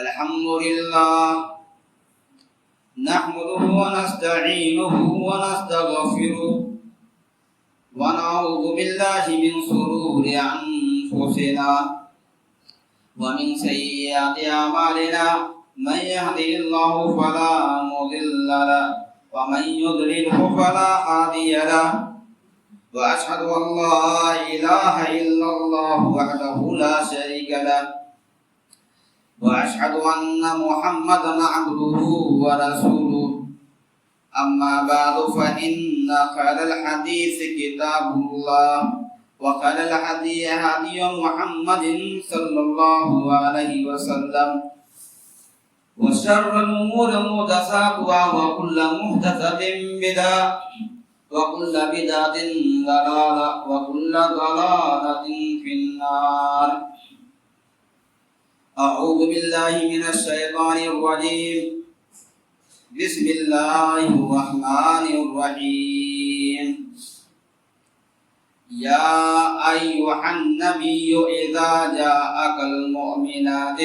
الحمد لله نحمده ونستعينه ونستغفره ونعوذ بالله من شرور أنفسنا ومن سيئات أعمالنا من يهده الله فلا مضل له ومن يضلله فلا هادي له وأشهد أن لا إله إلا الله وحده لا شريك له وأشهد أن محمدا عبده ورسوله أما بعد فإن خير الحديث كتاب الله وخير الهدي هدي محمد صلى الله عليه وسلم وشر الأمور محدثاتها وكل محدثة بدعة وكل بدعة ضلالة وكل ضلالة في النار. أعوذ بالله من الشيطان الرجيم. بسم الله الرحمن الرحيم. يا أيها النبي إذا جاءك المؤمنات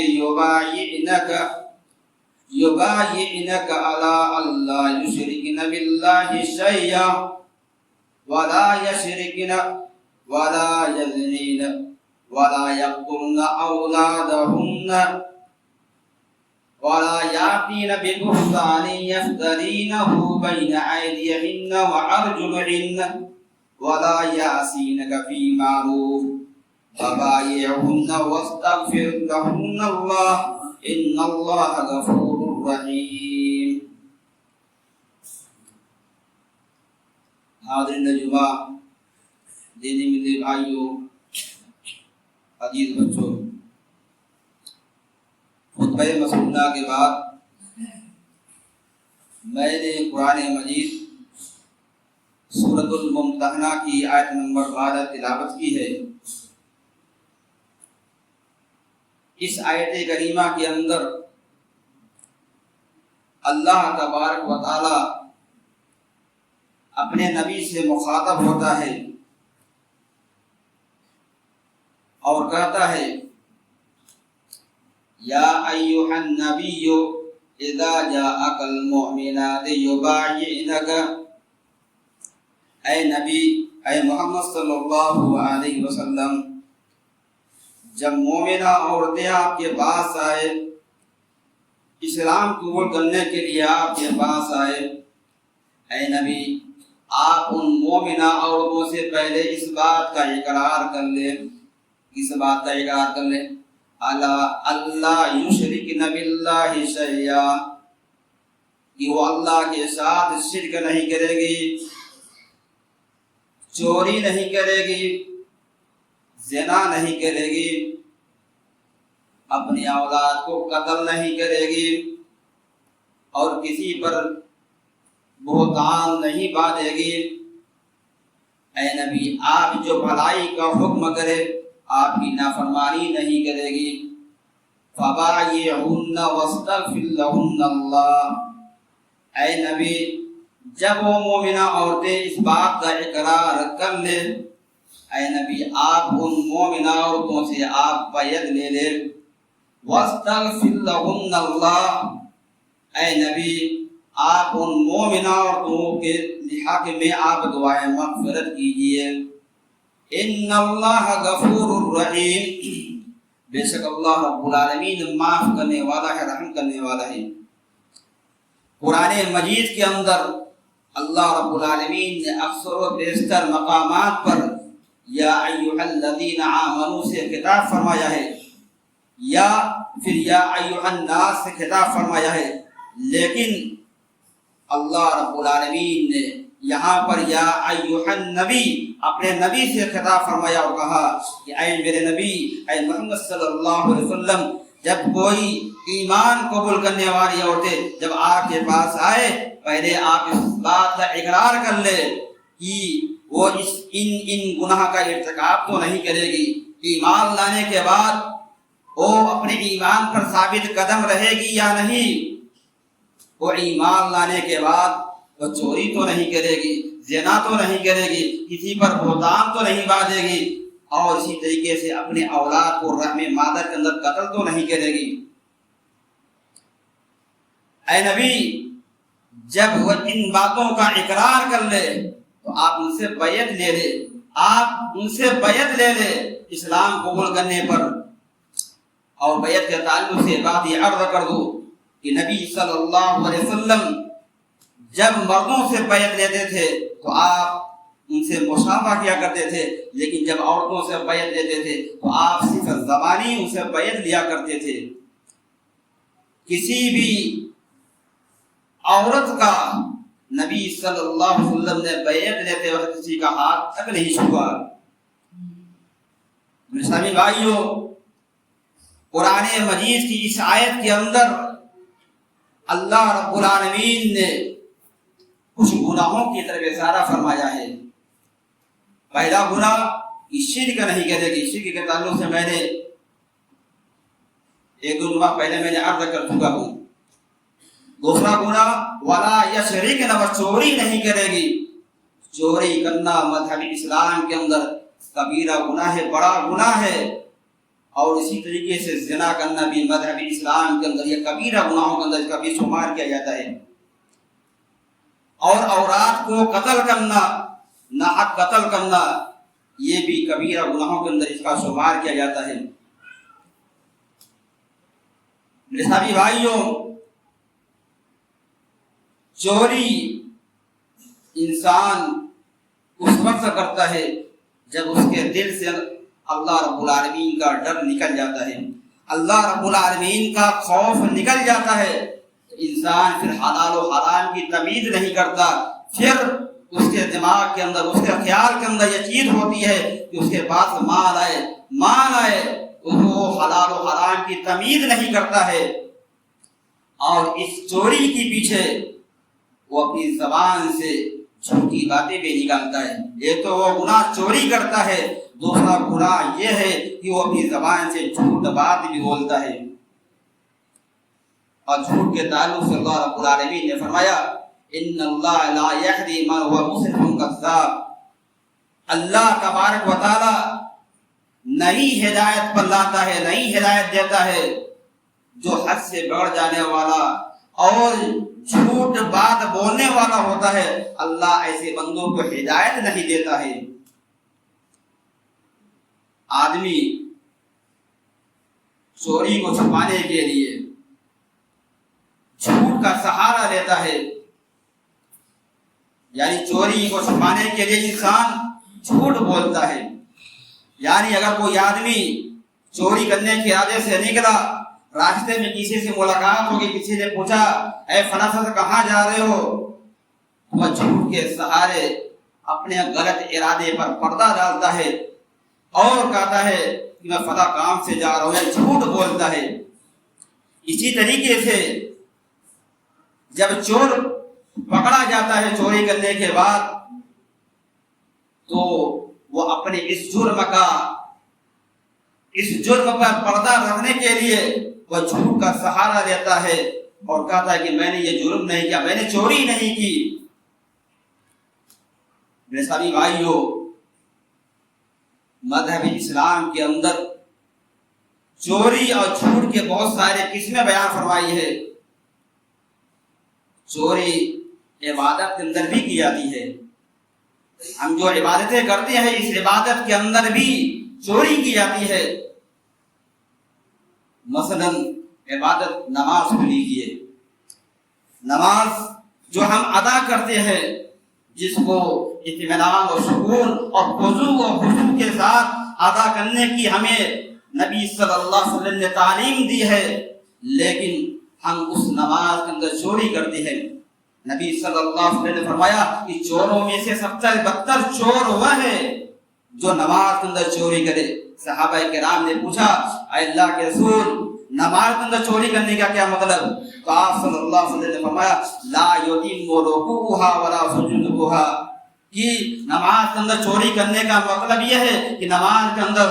يبايعنك على ألا يشركن بالله شيئا ولا يشركن ولا يزنين ولا يقتلن أولادهن ولا يأتين ببهتان يفترينه بين أيديهن وأرجلهن ولا يعصينك في معروف فبايعهن واستغفر لهن الله إن الله غفور رحيم. حاضرین جمعہ، دینی ملے بھائیوں، عزیز بچوں، خطبہ مسنونہ کے بعد میں نے قرآن مجید سورۃ الممتحنہ کی آیت نمبر 12 تلاوت کی ہے. اس آیت کریمہ کے اندر اللہ تبارک و تعالی اپنے نبی سے مخاطب ہوتا ہے اور کہتا ہے یا ایھا النبی اذا جاءک المؤمنات یبايعنک، اے نبی، اے محمد صلی اللہ علیہ وسلم، جب مومنہ عورتیں آپ کے پاس آئے، اسلام قبول کرنے کے لیے آپ کے پاس آئے، اے نبی آپ ان مومنہ عورتوں سے پہلے اس بات کا اقرار کر لیں. اس بات کا اقرار کر لیں اللہ یشرکن باللہ شیئا، کہ وہ اللہ کے ساتھ شرک نہیں کرے گی، چوری نہیں کرے گی، زنا نہیں کرے گی، اپنی اولاد کو قتل نہیں کرے گی، اور کسی پر بہتان نہیں باندھے گی. اے نبی آپ جو بھلائی کا حکم کرے آپ کی نافرمانی نہیں کرے گی. فبايعهن واستغفر لهن اللہ، اے نبی جب وہ مومنہ عورتیں اس بات کا اقرار کر لیں، اے نبی آپ ان مومنہ عورتوں سے آپ بیعت لے لیں. واستغفر لهن اللہ، اے نبی آپ ان مومنہ عورتوں کے حق میں آپ دعائیں مغفرت کیجئے. ان اللہ غفور الرحیم، بے شک اللہ رب العالمین معاف کرنے والا ہے، رحم کرنے والا ہے. قرآن مجید کے اندر اللہ رب العالمین نے اکثر و بیشتر مقامات پر یا ایھا الذین آمنوا سے خطاب فرمایا ہے، یا پھر یا ایھا الناس سے خطاب فرمایا ہے، لیکن اللہ رب العالمین نے یہاں پر یا ایھا النبی اپنے نبی سے خطاب فرمایا اور کہا کہ اے میرے نبی، اے محمد صلی اللہ علیہ وسلم، جب کوئی ایمان قبول کرنے والی عورتیں جب آپ کے پاس آئے، پہلے آپ اس بات کا اقرار کر لے کہ وہ ان گناہ کا ارتکاب تو نہیں کرے گی. ایمان لانے کے بعد وہ اپنے ایمان پر ثابت قدم رہے گی یا نہیں. وہ ایمان لانے کے بعد وہ چوری تو نہیں کرے گی، زنا تو نہیں کرے گی، کسی پر بہتان تو نہیں باندھے گی، اور اسی طریقے سے اپنے اولاد کو رحم مادر کے اندر قتل تو نہیں کرے گی. اے نبی جب وہ ان باتوں کا اقرار کر لے تو آپ ان سے بیعت لے لے، آپ ان سے بیعت لے لے اسلام قبول کرنے پر۔ اور بیعت کے تعلق سے بات یہ عرض کر دو کہ نبی صلی اللہ علیہ وسلم جب مردوں سے بیعت لیتے تھے تو آپ ان سے مصافحہ کیا کرتے تھے، لیکن جب عورتوں سے بیعت لیتے تھے تو آپ صرف زبانی ان سے بیعت لیا کرتے تھے۔ کسی بھی عورت کا نبی صلی اللہ علیہ وسلم نے بیعت لیتے وقت کسی کا ہاتھ تک نہیں چھوا۔ میرے اسلامی بھائیوں، قرآن مجید کی اس آیت کے اندر اللہ رب العالمین نے کچھ گناہوں کی طرف اشارہ فرمایا ہے۔ پہلا گناہ شرک کا نہیں کہتے کہ شرک کے تعلق سے میں نے ایک دو جمعہ پہلے میں نے عرض کر چکا ہوں۔ دوسرا گناہ ولا یشرکن، چوری نہیں کرے گی۔ چوری کرنا مذہب اسلام کے اندر کبیرہ گناہ ہے، بڑا گناہ ہے۔ اور اسی طریقے سے زنا کرنا بھی مذہب اسلام کے اندر یہ کبیرہ گناہوں کے اندر اس کا بھی شمار کیا جاتا ہے۔ اور اولاد کو قتل کرنا، ناحق قتل کرنا، یہ بھی کبیرہ گناہوں کے اندر اس کا شمار کیا جاتا ہے۔ میرے ساتھی بھائیوں، چوری انسان اس وقت کرتا ہے جب اس کے دل سے اللہ رب العالمین کا ڈر نکل جاتا ہے، اللہ رب العالمین کا خوف نکل جاتا ہے، انسان پھر حلال و حرام کی تمیز نہیں کرتا۔ پھر اس کے دماغ کے اندر، اس کے خیال کے اندر یہ چیز ہوتی ہے کہ اس کے پاس مال آئے، وہ حلال و حرام کی تمیز نہیں کرتا ہے، اور اس چوری کے پیچھے وہ اپنی زبان سے جھوٹی باتیں بھی نکالتا ہے۔ ایک تو وہ گناہ چوری کرتا ہے، دوسرا گناہ یہ ہے کہ وہ اپنی زبان سے جھوٹ بات بھی بولتا ہے۔ اور جھوٹ کے تعلق سے اللہ رب العالمین نے فرمایا ان اللہ لا یہدی من هو مسرف کذاب، اللہ تبارک و تعالی نہیں ہدایت پر لاتا ہے، نہیں ہدایت دیتا ہے جو حد سے بڑھ جانے والا اور جھوٹ بات بولنے والا ہوتا ہے۔ اللہ ایسے بندوں کو ہدایت نہیں دیتا ہے۔ آدمی چوری کو چھپانے کے لیے جھوٹ کا سہارا لیتا ہے، یعنی چوری کو چھپانے کے لیے انسان جھوٹ بولتا ہے۔ یعنی اگر کوئی آدمی چوری کرنے کے ارادے سے نکلا، راستے میں کسی سے ملاقات ہوگی، کسی نے پوچھا اے فلاں سے کہاں جا رہے ہو، وہ جھوٹ کے سہارے اپنے غلط ارادے پر پردہ ڈالتا ہے اور کہتا ہے کہ میں فلاں کام سے جا رہا ہوں، جھوٹ بولتا ہے۔ اسی طریقے سے جب چور پکڑا جاتا ہے چوری کرنے کے بعد، تو وہ اپنے اس جرم پر پردہ رکھنے کے لیے وہ جھوٹ کا سہارا لیتا ہے اور کہتا ہے کہ میں نے یہ جرم نہیں کیا، میں نے چوری نہیں کی۔ میرے ساتھی بھائیوں، مذہب اسلام کے اندر چوری اور جھوٹ کے بہت سارے قسمیں بیان فرمائی ہے۔ چوری عبادت کے اندر بھی کی جاتی ہے، ہم جو عبادتیں کرتے ہیں اس عبادت کے اندر بھی چوری کی جاتی ہے۔ مثلا عبادت نماز کو لیجیے، نماز جو ہم ادا کرتے ہیں، جس کو اطمینان و سکون اور خضوع و خشوع کے ساتھ ادا کرنے کی ہمیں نبی صلی اللہ علیہ وسلم نے تعلیم دی ہے، لیکن ہم اس نماز کے اندر چوری کرتے ہیں۔ نبی صلی اللہ علیہ وسلم نے فرمایا کہ چوروں میں سے سب سے بدتر چور وہ ہے جو نماز کے اندر چوری کرے۔ صحابہ کرام نے پوچھا اے اللہ کے رسول، نماز کے اندر چوری کرنے کا کیا مطلب؟ تو آپ صلی اللہ علیہ وسلم نے فرمایا لا یتم رکوعها ولا سجودها، کہ نماز کے اندر چوری کرنے کا مطلب یہ ہے کہ نماز کے اندر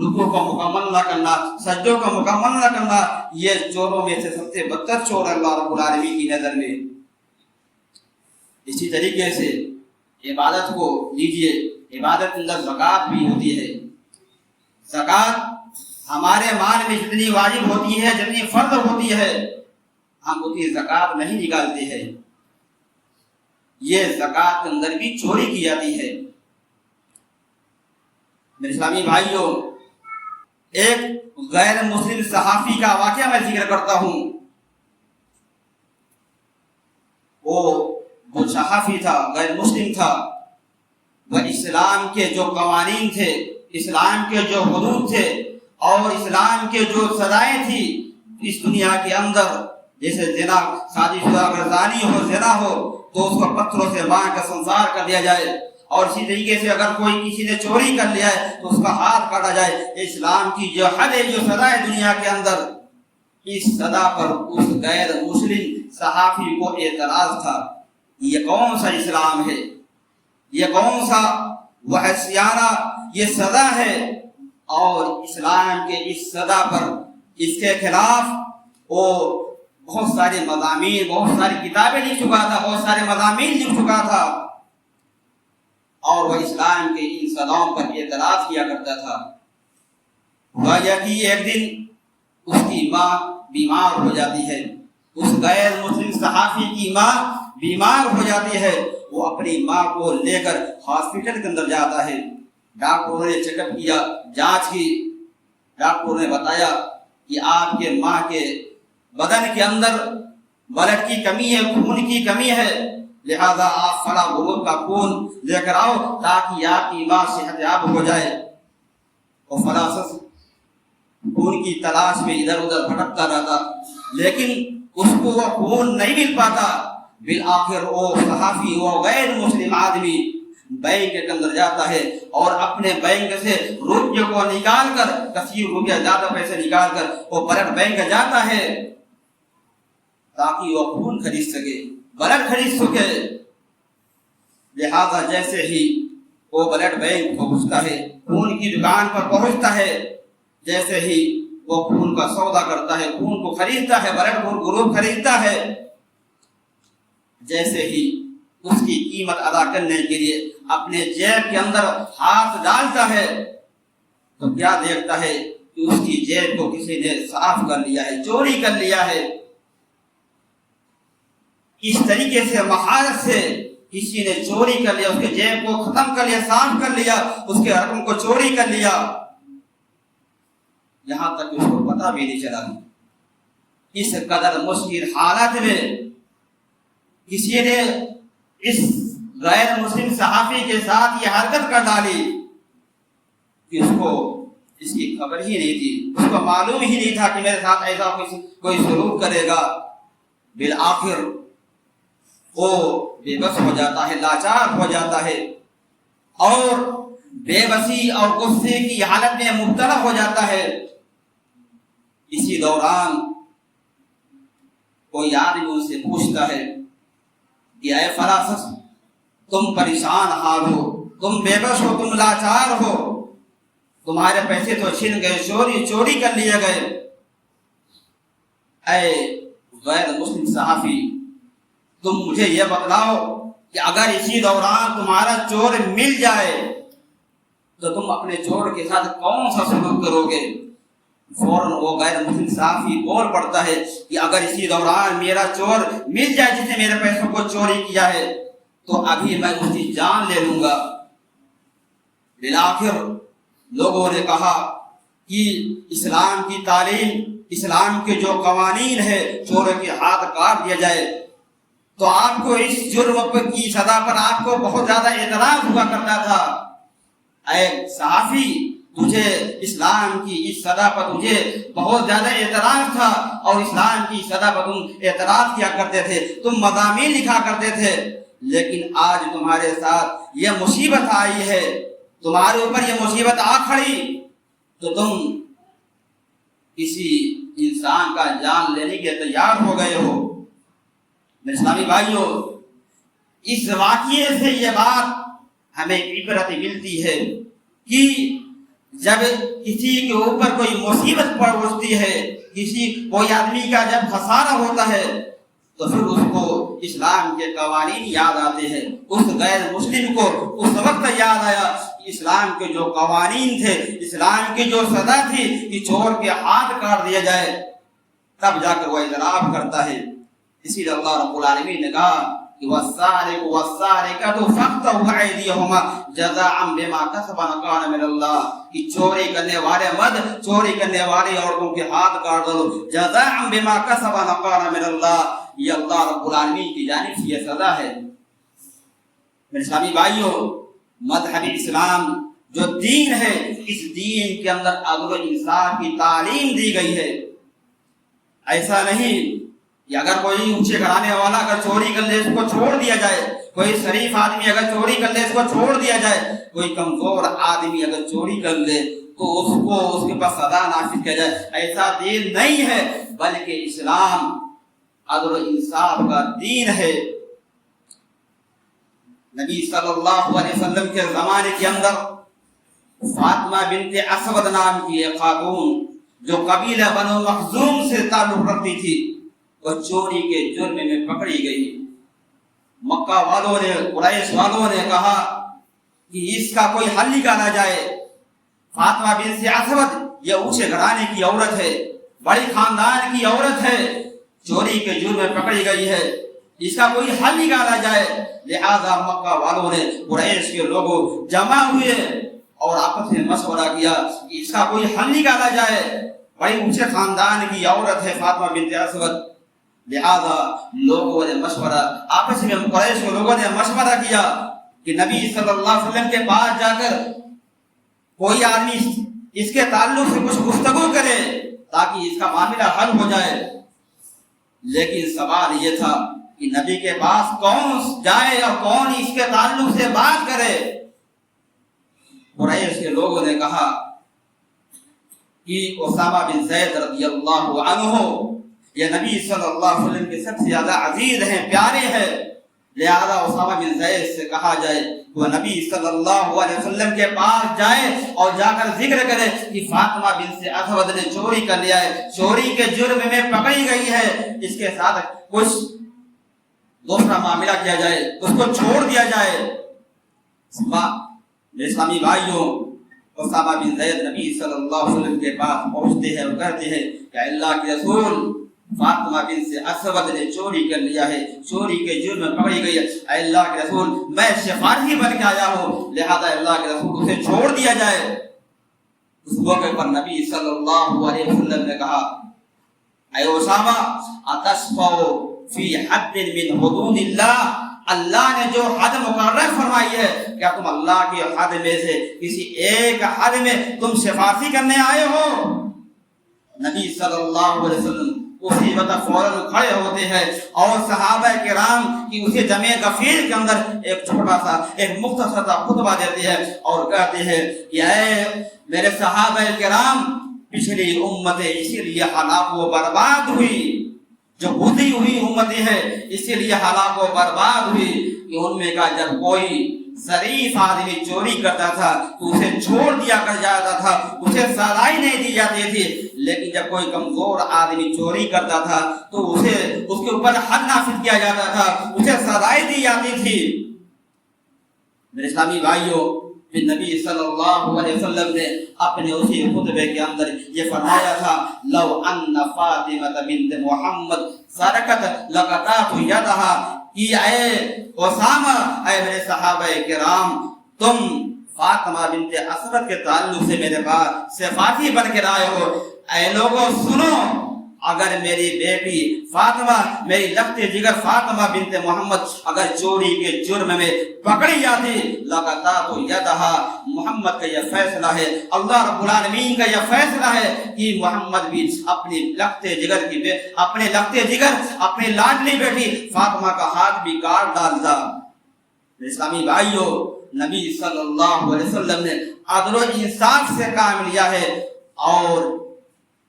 رکوع کو مکمل نہ کرنا، سجدوں کو مکمل نہ کرنا، یہ چوروں میں سے سب سے بدتر چور اللہ رب العالمین کی نظر میں۔ اسی طریقے سے عبادت کو لیجئے، عبادت کے اندر زکوٰۃ بھی ہوتی ہے۔ زکوٰۃ ہمارے مال میں جتنی واجب ہوتی ہے، جتنی فرض ہوتی ہے، ہم اتنی زکوٰۃ نہیں نکالتے ہیں، یہ زکوٰۃ کے اندر بھی چوری کی جاتی ہے۔ میرے اسلامی بھائیوں، ایک غیر مسلم صحافی کا واقعہ میں ذکر کرتا ہوں۔ وہ صحافی تھا، غیر مسلم تھا، وہ اسلام کے جو قوانین تھے، اسلام کے جو حدود تھے اور اسلام کے جو سزائیں تھی اس دنیا کے اندر، جیسے زنا، شادی شدہ اگر زانی ہو، زنا ہو تو اس کو پتھروں سے مار کر سنسار کر دیا جائے، اور اسی طریقے سے اگر کوئی کسی نے چوری کر لیا ہے تو اس کا ہاتھ کاٹا جائے۔ اسلام کی جو حد ہے، جو سزا ہے دنیا کے اندر، اس سزا پر اس غیر مسلم صحافی کو اعتراض تھا۔ یہ کون سا اسلام ہے؟ یہ کون سا وحشیانہ یہ سزا ہے؟ اور اسلام کے اس سزا پر، اس کے خلاف وہ بہت سارے مضامین، بہت ساری کتابیں لکھ چکا تھا، بہت سارے مضامین لکھ چکا تھا، اور وہ اسلام کے ان سزاؤں پر اعتراض کیا کرتا تھا۔ وجہ کہ ایک دن اس کی ماں بیمار ہو جاتی ہے، اس غیر مسلم صحافی کی ماں بیمار ہو جاتی ہے۔ وہ اپنی ماں کو لے کر ہاسپٹل کے اندر جاتا ہے۔ ڈاکٹروں نے چیک اپ کیا، جانچ کی، ڈاکٹروں نے بتایا کہ آپ کے ماں کے بدن کے اندر بلڈ کی کمی ہے، خون کی کمی ہے، لہذا آپ فلاں گروپ کا خون لے کر آؤ تاکہ آپ کی ماں صحت یاب ہو جائے۔ اور فلاں شخص خون کی تلاش میں ادھر ادھر بھٹکتا رہتا، لیکن اس کو وہ خون نہیں مل پاتا۔ بالآخر وہ صحافی، وہ غیر مسلم آدمی بینک کے اندر جاتا ہے اور اپنے بینک سے روپیے کو نکال کر، کثیر روپیہ، زیادہ پیسے نکال کر وہ بلڈ بینک جاتا ہے تاکہ وہ خون خرید سکے، بلڈ خرید سکے۔ لہذا جیسے ہی وہ بلڈ بینک پہنچتا ہے، خون کی دکان پر پہنچتا ہے، جیسے ہی وہ خون کا سودا کرتا ہے، خون کو خریدتا ہے، بلڈ گروپ خریدتا ہے، جیسے ہی اس کی قیمت ادا کرنے کے لیے اپنے جیب کے اندر ہاتھ ڈالتا ہے تو کیا دیکھتا ہے کہ اس کی جیب کو کسی نے صاف کر لیا ہے، چوری کر لیا ہے۔ اس طریقے سے مہارت سے کسی نے چوری کر لیا، اس کے جیب کو ختم کر لیا، صاف کر لیا، اس کے رقم کو چوری کر لیا، یہاں تک اس کو پتہ بھی نہیں چلا۔ اس قدر مشکل حالت میں کسی نے اس غیر مسلم صحافی کے ساتھ یہ حرکت کر ڈالی کہ اس کو اس کی خبر ہی نہیں تھی، اس کو معلوم ہی نہیں تھا کہ میرے ساتھ ایسا کوئی سلوک کرے گا۔ بالآخر وہ بے بس ہو جاتا ہے، لاچار ہو جاتا ہے اور بے بسی اور غصے کی حالت میں مبتلا ہو جاتا ہے۔ اسی دوران کوئی آدمی ان سے پوچھتا ہے کہ اے فلاں شخص، تم پریشان حال ہو، تم بے بس ہو، تم لاچار ہو، تمہارے پیسے تو چھن گئے، چوری کر لیے گئے۔ اے غیر مسلم صحافی، تم مجھے یہ بتلاؤ کہ اگر اسی دوران تمہارا چور مل جائے تو تم اپنے چور کے ساتھ کون سا سلوک کرو گے؟ فوراً وہ غیر مسلم صحافی بول پڑتا ہے کہ اگر اسی دوران میرا چور مل جائے جس نے میرے پیسوں کو چوری کیا ہے تو ابھی میں اس کی جان لے لوں گا۔ بالآخر لوگوں نے کہا کہ اسلام کی تعلیم، اسلام کے جو قوانین ہے، چور کے ہاتھ کاٹ دیا جائے، تو آپ کو اس جرم کی سزا پر آپ کو بہت زیادہ اعتراض ہوا کرتا تھا۔ اے صحافی، تجھے اسلام کی اس سزا پر تجھے بہت زیادہ اعتراض تھا، اور اسلام کی سزا پر تم اعتراض کیا کرتے تھے، تم مضامین لکھا کرتے تھے، لیکن آج تمہارے ساتھ یہ مصیبت آئی ہے، تمہارے اوپر یہ مصیبت آ کھڑی تو تم کسی انسان کا جان لینے کے تیار ہو گئے ہو۔ میرے اسلامی بھائیوں، اس واقعے سے یہ بات ہمیں عبرت ملتی ہے کہ جب کسی کے اوپر کوئی مصیبت پڑتی ہے، کوئی آدمی کا جب خسارہ ہوتا ہے تو پھر اس کو اسلام کے قوانین یاد آتے ہیں۔ اس غیر مسلم کو اس وقت یاد آیا کہ اسلام کے جو قوانین تھے، اسلام کی جو سزا تھی کہ چور کے ہاتھ کاٹ دیا جائے، تب جا کر وہ اعتراف کرتا ہے اسی لیے اللہ رب العالمین نے کہا کہ والسارق والسارقۃ فاقطعوا ایدیہما جزاء بما کسبا نکالا من اللہ، کہ چوری کرنے والے مرد چوری کرنے والی عورتوں کے ہاتھ کاٹ دو، جزاء بما کسبا نکالا من اللہ، یہ اللہ رب العالمین کی جانب سے یہ سزا ہے۔ میرے اسلامی بھائیوں، مذہب اسلام جو دین ہے، اس دین کے اندر عدل و انصاف کی تعلیم دی گئی ہے۔ ایسا نہیں کہ اگر کوئی اونچے گھرانے والا اگر چوری کر لے اس کو چھوڑ دیا جائے، کوئی شریف آدمی اگر چوری کر لے اس کو چھوڑ دیا جائے، کوئی کمزور آدمی اگر چوری کر لے تو اس کے پاس سزا نافذ کیا جائے، ایسا دین نہیں ہے، بلکہ اسلام عدل و انصاف کا دین ہے۔ نبی صلی اللہ علیہ وسلم کے زمانے کے اندر فاطمہ بنت اسود نام کی ایک خاتون جو قبیلہ بنو مخزوم سے تعلق رکھتی تھی، وہ چوری کے جرم میں پکڑی گئی۔ مکہ والوں نے، قریش والوں نے کہا کہ اس کا کوئی حل نکالا جائے، فاطمہ بنت اسود یہ اونچے گھرانے کی عورت ہے، بڑی خاندان کی عورت ہے، چوری کے جرم میں پکڑی گئی ہے، اس کا کوئی حل نکالا جائے۔ لہذا مکہ والوں نے، قریش کے لوگوں جمع ہوئے اور آپس میں مشورہ کیا کہ اس کا کوئی حل نکالا جائے، بڑی اونچے خاندان کی عورت ہے فاطمہ بنت اسود۔ لہذا لوگوں نے مشورہ، آپس میں قریش کے لوگوں نے مشورہ کیا کہ نبی صلی اللہ علیہ وسلم کے پاس جا کر کوئی آدمی اس کے تعلق سے کچھ گفتگو کرے تاکہ اس کا معاملہ حل ہو جائے۔ لیکن سوال یہ تھا کہ نبی کے پاس کون جائے اور کون اس کے تعلق سے بات کرے۔ قریش کے لوگوں نے کہا کہ اسامہ بن زید رضی اللہ عنہ یہ نبی صلی اللہ علیہ وسلم کے سب سے زیادہ عزیز ہیں، پیارے ہیں، لہذا اسامہ بن زید سے کہا جائے وہ نبی صلی اللہ علیہ وسلم کے پاس جائے اور جا کر ذکر کرے کہ فاطمہ بنت اسود نے چوری کر لیا ہے، چوری کے جرم میں پکڑی گئی ہے، اس کے ساتھ کچھ دوسرا معاملہ کیا جائے، اس کو چھوڑ دیا جائے۔ میرے اسلامی بھائیوں، اسامہ بن زید نبی صلی اللہ علیہ وسلم کے پاس پہنچتے ہیں اور کہتے ہیں کہ اللہ کے رسول، فاطمہ بنت اسود نے چوری کر لیا ہے، چوری کے جرم میں پکڑی گئی ہے، اے اللہ کے رسول میں سفارشی بن کے آیا ہوں، لہذا اللہ کے رسول اسے چھوڑ دیا جائے۔ اس موقع پر نبی صلی اللہ علیہ وسلم نے کہا اے اسامہ اتشفع فی حد من حدود اللہ، اللہ نے جو حد مقرر فرمائی ہے، کیا تم اللہ کی حد میں سے کسی ایک حد میں تم سفارشی کرنے آئے ہو؟ نبی صلی اللہ علیہ وسلم اسی وقت فوراً کھڑے ہوتے ہیں اور صحابہ کرام کی اسی جمع غفیر کے اندر ایک چھوٹا سا ایک مختصر سا خطبہ دیتے ہیں اور کہتے ہیں کہ اے میرے صحابہ کرام، پچھلی امتیں اسی لیے ہلاک و برباد ہوئی، جو گزری ہوئی امتیں ہیں اسی لیے ہلاک و برباد ہوئی کہ ان میں کا جب کوئی شریف آدمی چوری کرتا تھا تو اسے چھوڑ دیا کر جاتا تھا، اسے سزا ہی نہیں دی جاتی تھی، لیکن جب کوئی کمزور آدمی چوری کرتا تھا تو اس کے اوپر حد نافذ کیا جاتا تھا، اسے سزا دی جاتی تھی۔ میرے اسلامی بھائیوں، پھر نبی صلی اللہ علیہ وسلم نے اپنے اسی خطبے کے اندر یہ فرمایا تھا لو ان فاطمہ بنت محمد سرقت لقطعت یدها، کہ اے اسامہ، اے میرے صحابہ کرام، تم فاطمہ بنت اسود کے تعلق سے میرے پاس سفارشی بن کے آئے ہو، اے لوگوں سنو، اگر میری بیٹی فاطمہ، میری لگتے جگر فاطمہ بنت محمد اگر چوری کے جرم میں پکڑی جاتی لقطعت یدها، محمد کا یہ فیصلہ ہے، اللہ رب العالمین کا یہ فیصلہ ہے کہ محمد بھی اپنے لگتے جگر اپنی لاڈلی بیٹی فاطمہ کا ہاتھ بھی کاٹ ڈالتا۔ اسلامی بھائیوں، نبی صلی اللہ علیہ وسلم نے عدل و انصاف سے کام لیا ہے، اور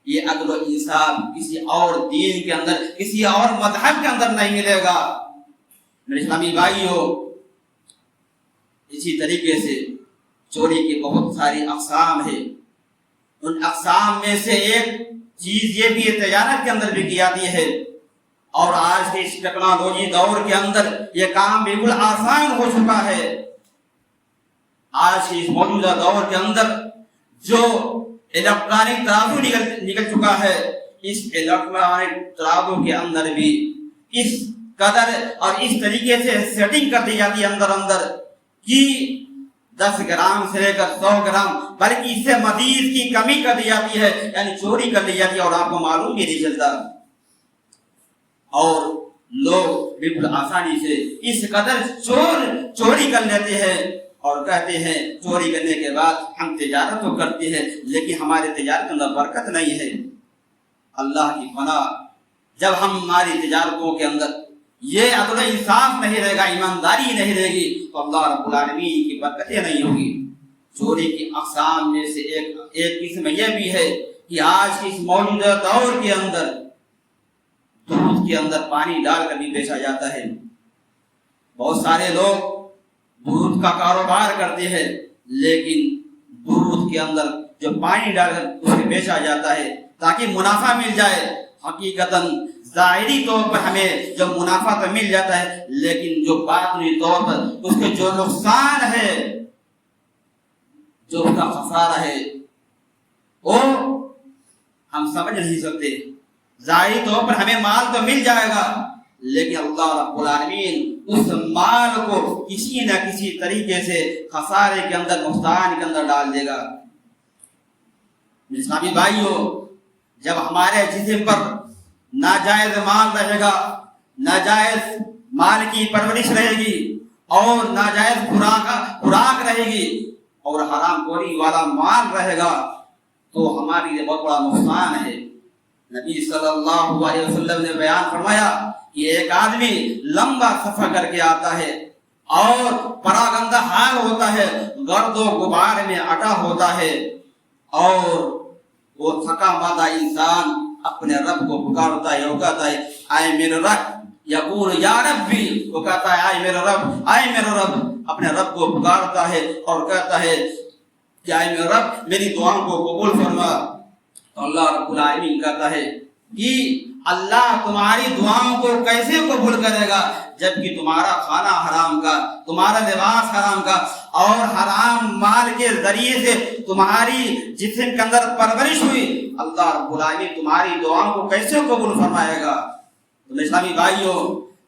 یہ عدل و انصاف کسی اور دین کے اندر، کسی اور مذہب کے اندر نہیں ملے گا۔ میرے اسلامی بھائیوں، اسی طریقے سے چوری کی بہت ساری اقسام ہیں، ان اقسام میں سے ایک چیز یہ بھی تجارت کے اندر بھی کی جاتی ہے، اور آج کے اس ٹیکنالوجی دور کے اندر یہ کام بالکل آسان ہو چکا ہے۔ آج کے اس موجودہ دور کے اندر جو الیکٹرانک ترازو نکل چکا ہے، اس الیکٹرانک ترازو کے اندر بھی اس قدر اور اس طریقے سے سیٹنگ کر دی جاتی ہے اندر کہ 10 گرام سے لے کر 100 گرام بلکہ اس سے مزید کی کمی کر دی جاتی ہے، یعنی چوری کر لی جاتی ہے اور آپ کو معلوم بھی نہیں چلتا، اور لوگ بالکل آسانی سے اس قدر چوری کر لیتے ہیں اور کہتے ہیں چوری کرنے کے بعد ہم تجارت تو کرتے ہیں لیکن ہمارے تجارت کے اندر برکت نہیں ہے۔ اللہ کی پناہ، جب ہماری تجارتوں کے اندر یہ عدل انصاف نہیں رہے گا، ایمانداری نہیں رہے گی، تو اللہ رب العالمین کی برکتیں نہیں ہوگی۔ چوری کی اقسام میں سے ایک قسم یہ بھی ہے کہ آج کی اس موجودہ دور کے اندر دودھ کے اندر پانی ڈال کر بھی بیچا جاتا ہے۔ بہت سارے لوگ دودھ کا کاروبار کرتے ہیں لیکن دودھ کے اندر جو پانی ڈال کر اسے بیچا جاتا ہے تاکہ منافع مل جائے، حقیقتاً ظاہری طور پر ہمیں جو منافع تو مل جاتا ہے لیکن جو باطنی طور پر اس کے جو نقصان ہے، جو اس کا خسارہ ہے، وہ ہم سمجھ نہیں سکتے۔ ظاہری طور پر ہمیں مال تو مل جائے گا لیکن اللہ رب العالمین اس مال کو کسی نہ کسی طریقے سے خسارے کے اندر، نقصان کے اندر ڈال دے گا۔ اسلامی بھائیوں، جب ہمارے جسم پر ناجائز مال رہے گا، ناجائز مال کی پرورش رہے گی اور ناجائز خوراک رہے گی اور حرام خوری والا مال رہے گا تو ہمارے لیے بہت بڑا نقصان ہے۔ نبی صلی اللہ علیہ وسلم نے بیان فرمایا کہ ایک آدمی لمبا سفر کر کے آتا ہے اور پراگندہ حال ہوتا ہے، گرد و غبار میں اٹا ہوتا ہے، اور وہ تھکا مادہ انسان اپنے رب کو پکارتا ہے، وہ کہتا ہے اے میرے رب، یقول یا ربی، وہ کہتا ہے اے میرے رب، اے میرے رب، اپنے رب کو پکارتا ہے اور کہتا ہے کہ اے میرے رب میری دعاؤں کو قبول فرما۔ تو اللہ رب العالمین کہتا ہے کہ اللہ تمہاری دعاؤں کو کیسے قبول کرے گا جبکہ تمہارا کھانا حرام کا، تمہارا لباس حرام کا اور حرام مال کے ذریعے سے تمہاری جسم کے اندر پرورش ہوئی، اللہ رب العالمین تمہاری دعاؤں کو کیسے قبول فرمائے گا؟ تو اسلامی بھائیوں،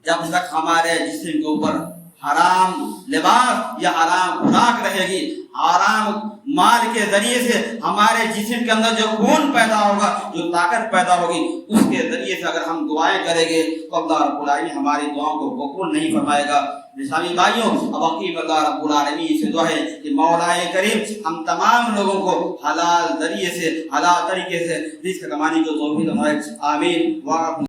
جب تک ہمارے جسم کے اوپر حرام لباس یا حرام خوراک رہے گی، حرام مال کے ذریعے سے ہمارے جسم کے اندر جو خون پیدا ہوگا، جو طاقت پیدا ہوگی، اس کے ذریعے سے اگر ہم دعائیں کریں گے تو اللہ رب العالمین ہماری دعاؤں کو قبول نہیں فرمائے گا۔ اسلامی بھائیوں، اب عقیب اللہ رب العالمین سے دعا ہے کہ مولا کریم ہم تمام لوگوں کو حلال ذریعے سے، حلال طریقے سے رزق کمانے کی توفیق دے، آمین۔